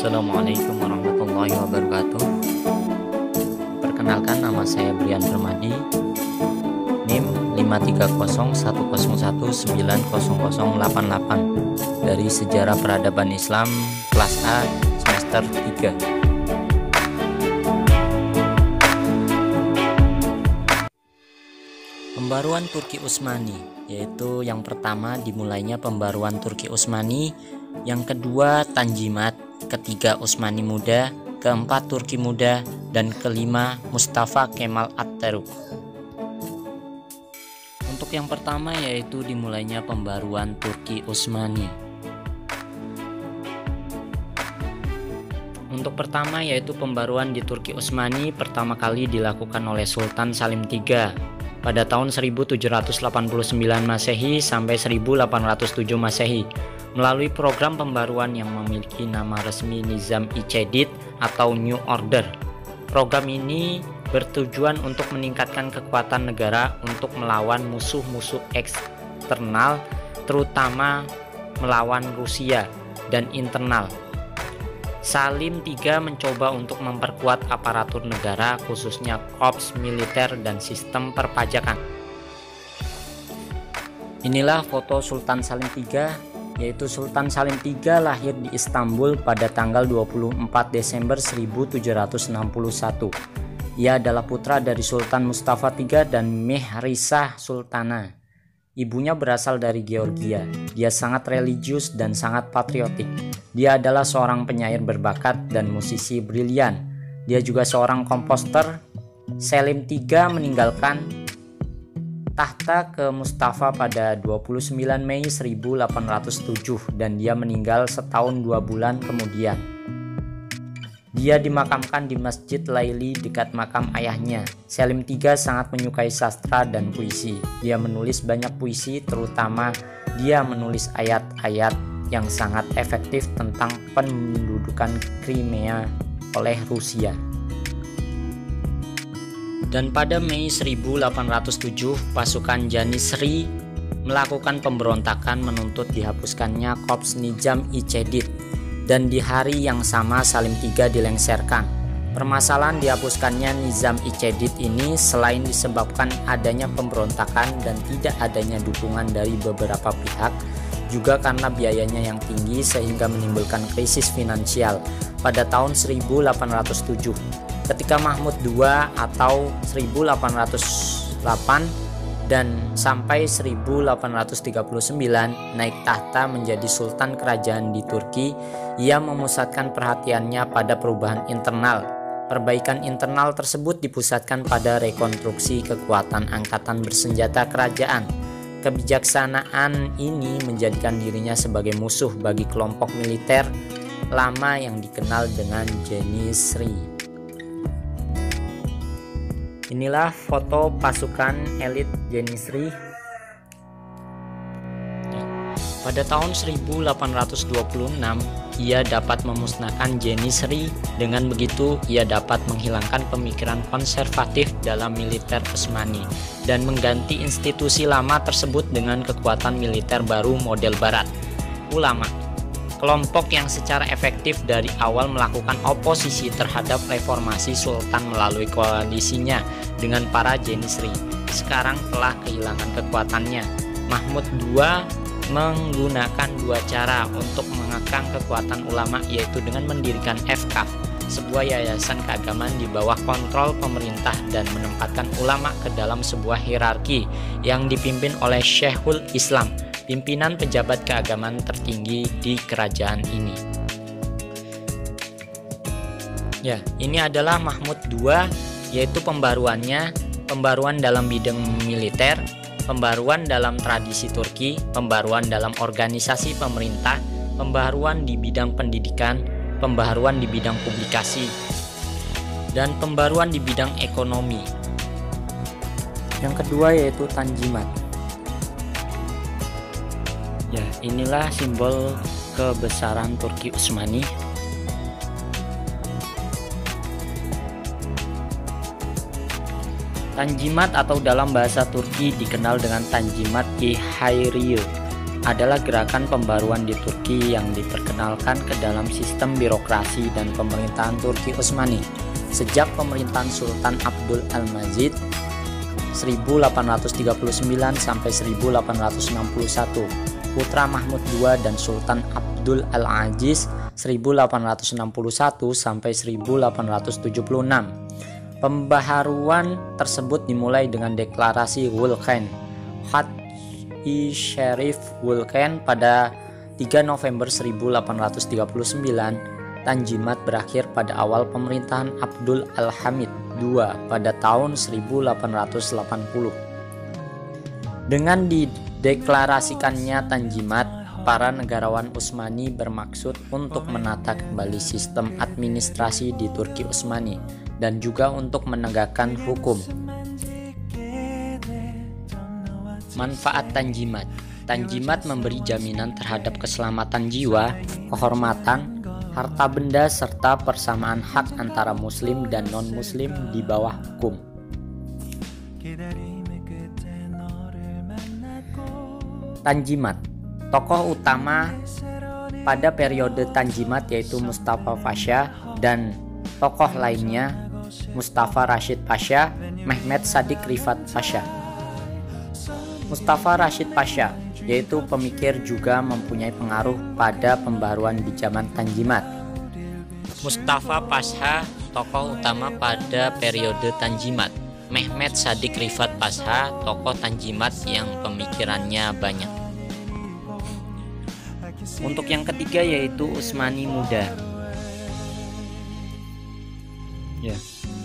Assalamualaikum warahmatullahi wabarakatuh. Perkenalkan, nama saya Brian Permadi, NIM 53011019088 dari Sejarah Peradaban Islam kelas A semester 3. Pembaruan Turki Utsmani, yaitu yang pertama dimulainya pembaruan Turki Utsmani, yang kedua Tanzimat, ketiga Utsmani Muda, keempat Turki Muda, dan kelima Mustafa Kemal Atatürk. Untuk yang pertama yaitu dimulainya pembaruan Turki Utsmani. Untuk pertama yaitu pembaruan di Turki Utsmani pertama kali dilakukan oleh Sultan Salim III pada tahun 1789 Masehi sampai 1807 Masehi melalui program pembaruan yang memiliki nama resmi Nizam-i-Jadid atau New Order. Program ini bertujuan untuk meningkatkan kekuatan negara untuk melawan musuh-musuh eksternal, terutama melawan Rusia, dan internal. Salim III mencoba untuk memperkuat aparatur negara, khususnya korps militer dan sistem perpajakan. Inilah foto Sultan Salim III, yaitu Sultan Salim III lahir di Istanbul pada tanggal 24 Desember 1761. Ia adalah putra dari Sultan Mustafa III dan Mehrisah Sultana. Ibunya berasal dari Georgia. Dia sangat religius dan sangat patriotik. Dia adalah seorang penyair berbakat dan musisi brilian. Dia juga seorang komposer. Salim III meninggalkan tahta ke Mustafa pada 29 Mei 1807 dan dia meninggal setahun 2 bulan kemudian. Dia dimakamkan di Masjid Laili dekat makam ayahnya. Salim III sangat menyukai sastra dan puisi. Dia menulis banyak puisi, terutama dia menulis ayat-ayat yang sangat efektif tentang pendudukan Crimea oleh Rusia. Dan pada Mei 1807, pasukan Janissary melakukan pemberontakan menuntut dihapuskannya Korps Nizam-i-Jadid, dan di hari yang sama Salim III dilengserkan. Permasalahan dihapuskannya Nizam-i-Jadid ini selain disebabkan adanya pemberontakan dan tidak adanya dukungan dari beberapa pihak, juga karena biayanya yang tinggi sehingga menimbulkan krisis finansial pada tahun 1807. Ketika Mahmud II atau 1808 dan sampai 1839 naik tahta menjadi sultan kerajaan di Turki, ia memusatkan perhatiannya pada perubahan internal. Perbaikan internal tersebut dipusatkan pada rekonstruksi kekuatan angkatan bersenjata kerajaan. Kebijaksanaan ini menjadikan dirinya sebagai musuh bagi kelompok militer lama yang dikenal dengan Janissary. Inilah foto pasukan elit Janissary. Pada tahun 1826, ia dapat memusnahkan Janissary. Dengan begitu, ia dapat menghilangkan pemikiran konservatif dalam militer Utsmani dan mengganti institusi lama tersebut dengan kekuatan militer baru model barat. Ulama, kelompok yang secara efektif dari awal melakukan oposisi terhadap reformasi sultan melalui koalisinya dengan para Janissary, sekarang telah kehilangan kekuatannya. Mahmud II menggunakan dua cara untuk mengekang kekuatan ulama, yaitu dengan mendirikan FKAF, sebuah yayasan keagamaan di bawah kontrol pemerintah, dan menempatkan ulama ke dalam sebuah hierarki yang dipimpin oleh Syekhul Islam, pimpinan pejabat keagamaan tertinggi di kerajaan ini. Ya, ini adalah Mahmud II, yaitu pembaruannya, pembaruan dalam bidang militer, pembaruan dalam tradisi Turki, pembaruan dalam organisasi pemerintah, pembaruan di bidang pendidikan, pembaruan di bidang publikasi, dan pembaruan di bidang ekonomi. Yang kedua yaitu Tanzimat. Ya, inilah simbol kebesaran Turki Utsmani. Tanzimat atau dalam bahasa Turki dikenal dengan Tanzimat-i Hayriye adalah gerakan pembaruan di Turki yang diperkenalkan ke dalam sistem birokrasi dan pemerintahan Turki Utsmani sejak pemerintahan Sultan Abdul Al-Majid 1839 sampai 1861, putra Mahmud II dan Sultan Abdul Al-Aziz 1861 sampai 1876. Pembaharuan tersebut dimulai dengan deklarasi Vulcan Sharif Vulcan pada 3 November 1839. Tanzimat berakhir pada awal pemerintahan Abdul Al-Hamid II pada tahun 1880. Dengan dideklarasikannya Tanzimat, para negarawan Utsmani bermaksud untuk menata kembali sistem administrasi di Turki Utsmani dan juga untuk menegakkan hukum. Manfaat Tanzimat. Tanzimat memberi jaminan terhadap keselamatan jiwa, kehormatan, harta benda, serta persamaan hak antara muslim dan non-muslim di bawah hukum. Tanzimat. Tokoh utama pada periode Tanzimat yaitu Mustafa Pasha dan tokoh lainnya Mustafa Rashid Pasha, Mehmet Sadik Rifat Pasha. Mustafa Rashid Pasha yaitu pemikir juga mempunyai pengaruh pada pembaruan di zaman Tanzimat. Mustafa Pasha tokoh utama pada periode Tanzimat. Mehmet Sadik Rifat Pasha tokoh Tanzimat yang pemikirannya banyak. Untuk yang ketiga yaitu Utsmani Muda.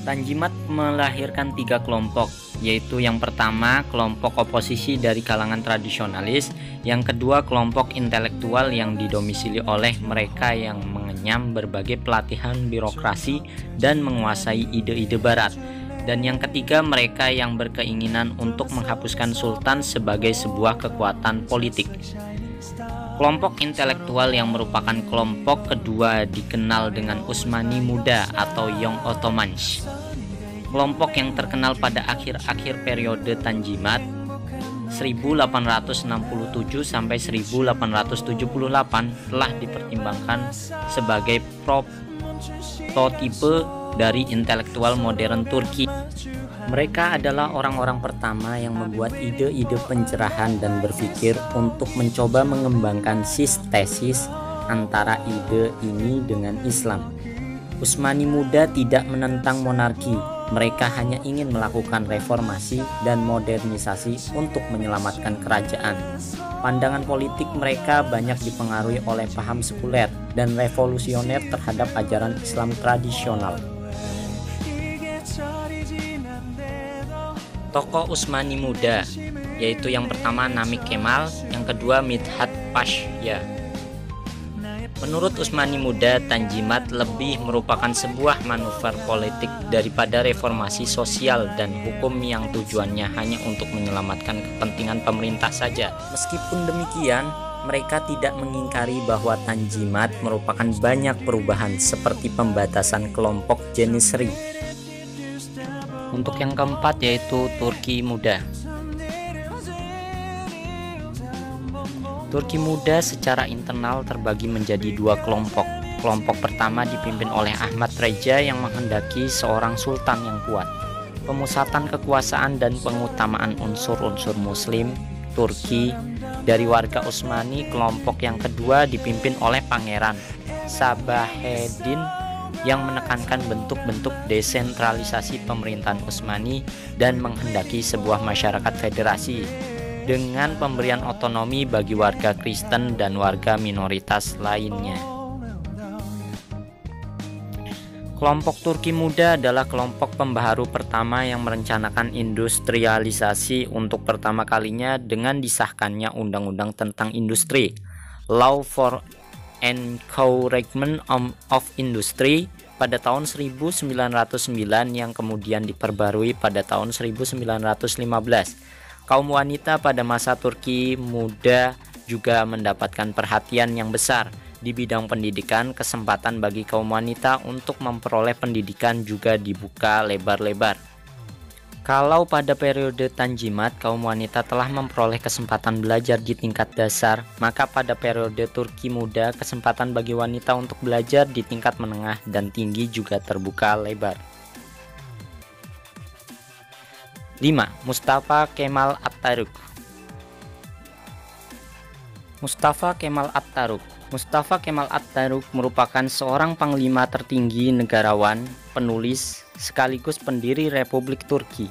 Tanzimat melahirkan 3 kelompok, yaitu yang pertama kelompok oposisi dari kalangan tradisionalis, yang kedua kelompok intelektual yang didomisili oleh mereka yang mengenyam berbagai pelatihan birokrasi dan menguasai ide-ide barat, dan yang ketiga mereka yang berkeinginan untuk menghapuskan sultan sebagai sebuah kekuatan politik. Kelompok intelektual yang merupakan kelompok kedua dikenal dengan Utsmani Muda atau Young Ottomans. Kelompok yang terkenal pada akhir-akhir periode Tanzimat 1867 sampai 1878 telah dipertimbangkan sebagai prototipe dari intelektual modern Turki. Mereka adalah orang-orang pertama yang membuat ide-ide pencerahan dan berpikir untuk mencoba mengembangkan sintesis antara ide ini dengan Islam. Utsmani Muda tidak menentang monarki, mereka hanya ingin melakukan reformasi dan modernisasi untuk menyelamatkan kerajaan. Pandangan politik mereka banyak dipengaruhi oleh paham sekuler dan revolusioner terhadap ajaran Islam tradisional. Tokoh Utsmani Muda yaitu yang pertama Namik Kemal, yang kedua Midhat Pasha. Menurut Utsmani Muda, Tanzimat lebih merupakan sebuah manuver politik daripada reformasi sosial dan hukum yang tujuannya hanya untuk menyelamatkan kepentingan pemerintah saja. Meskipun demikian, mereka tidak mengingkari bahwa Tanzimat merupakan banyak perubahan seperti pembatasan kelompok Janissary. Untuk yang keempat yaitu Turki Muda. Turki Muda secara internal terbagi menjadi 2 kelompok. Kelompok pertama dipimpin oleh Ahmad Reja yang menghendaki seorang sultan yang kuat, pemusatan kekuasaan dan pengutamaan unsur-unsur muslim Turki dari warga Utsmani. Kelompok yang kedua dipimpin oleh Pangeran Sabaheddin yang menekankan bentuk-bentuk desentralisasi pemerintahan Utsmani dan menghendaki sebuah masyarakat federasi dengan pemberian otonomi bagi warga Kristen dan warga minoritas lainnya. Kelompok Turki Muda adalah kelompok pembaharu pertama yang merencanakan industrialisasi untuk pertama kalinya dengan disahkannya Undang-Undang tentang Industri, Law for Encouragement of Industry pada tahun 1909 yang kemudian diperbarui pada tahun 1915. Kaum wanita pada masa Turki Muda juga mendapatkan perhatian yang besar di bidang pendidikan. Kesempatan bagi kaum wanita untuk memperoleh pendidikan juga dibuka lebar-lebar. Kalau pada periode Tanzimat kaum wanita telah memperoleh kesempatan belajar di tingkat dasar, maka pada periode Turki muda kesempatan bagi wanita untuk belajar di tingkat menengah dan tinggi juga terbuka lebar. 5. Mustafa Kemal Atatürk. Mustafa Kemal Atatürk. Mustafa Kemal Atatürk merupakan seorang panglima tertinggi negarawan, penulis, sekaligus pendiri Republik Turki.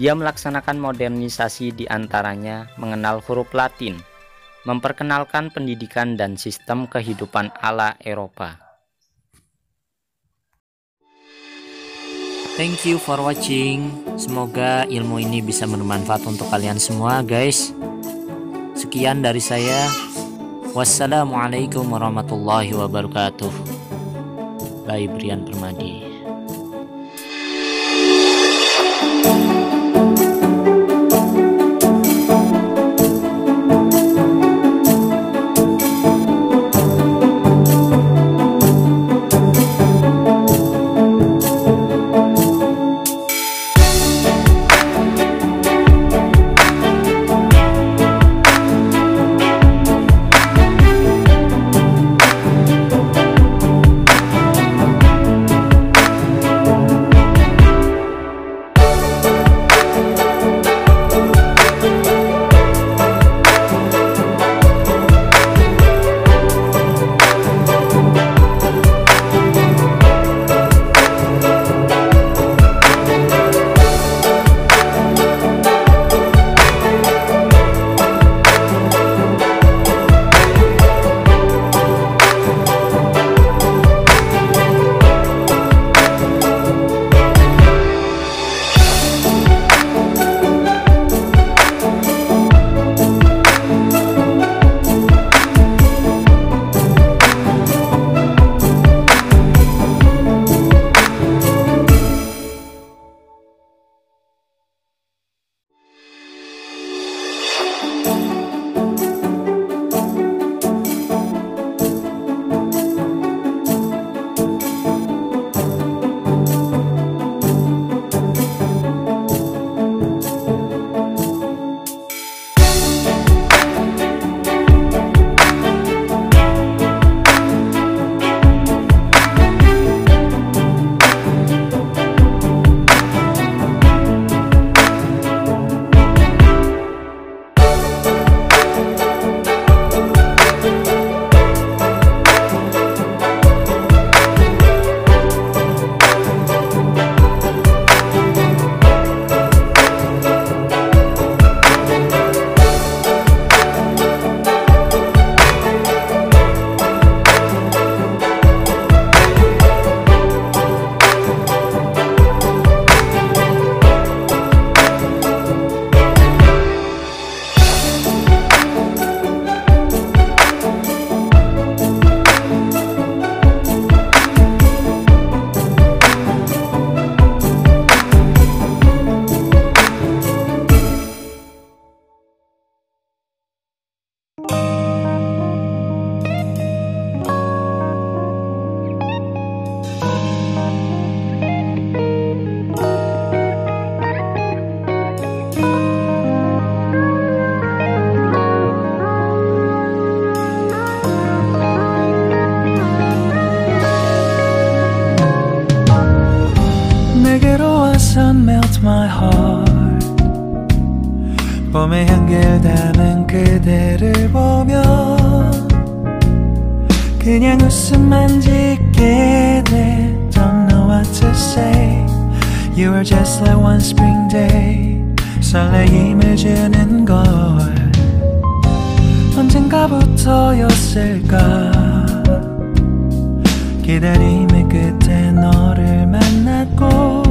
Dia melaksanakan modernisasi di antaranya mengenal huruf Latin, memperkenalkan pendidikan dan sistem kehidupan ala Eropa. Thank you for watching. Semoga ilmu ini bisa bermanfaat untuk kalian semua, guys. Sekian dari saya. Wassalamualaikum warahmatullahi wabarakatuh. Bye, Brian Permadi. melt my heart. 봄의 향기를 담은 그대를 보며 그냥 웃음만 짓게 돼. Don't know what to say. You are just like one spring day. 설레임을 주는 걸 언젠가부터였을까. 기다림의 끝에 너를 만났고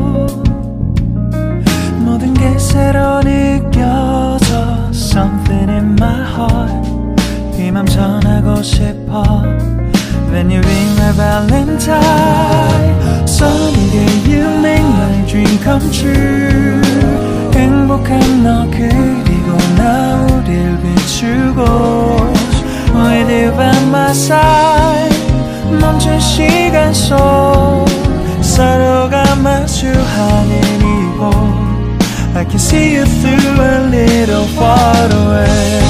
모든 게 새로 느껴져. Something in my heart. 이 맘 전하고 싶어. When you ring my valentine. Sunny day you make my dream come true. 행복한 너 그리고 나 우릴 비추고 With you by my side. 멈춘 시간 속 서로가 마주하는 이곳 I can see you through a little far away.